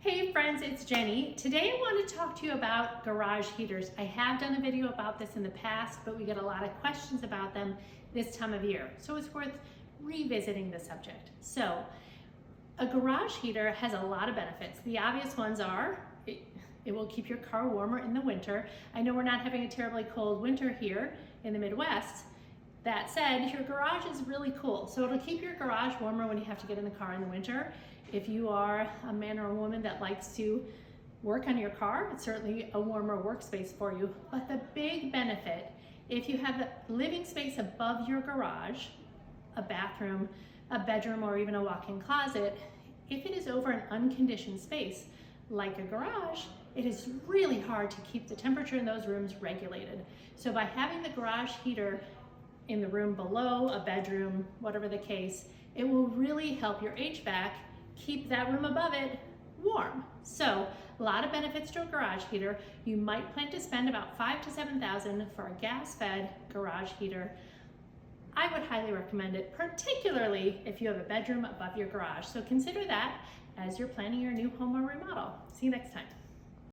Hey friends, it's Jenny. Today I want to talk to you about garage heaters. I have done a video about this in the past, but we get a lot of questions about them this time of year. So it's worth revisiting the subject. So a garage heater has a lot of benefits. The obvious ones are it will keep your car warmer in the winter. I know we're not having a terribly cold winter here in the Midwest. That said, your garage is really cool. So it'll keep your garage warmer when you have to get in the car in the winter. If you are a man or a woman that likes to work on your car, it's certainly a warmer workspace for you. But the big benefit, if you have a living space above your garage, a bathroom, a bedroom, or even a walk-in closet, if it is over an unconditioned space, like a garage, it is really hard to keep the temperature in those rooms regulated. So by having the garage heater in the room below, a bedroom, whatever the case, it will really help your HVAC keep that room above it warm. So a lot of benefits to a garage heater. You might plan to spend about $5,000 to $7,000 for a gas-fed garage heater. I would highly recommend it, particularly if you have a bedroom above your garage. So consider that as you're planning your new home or remodel. See you next time.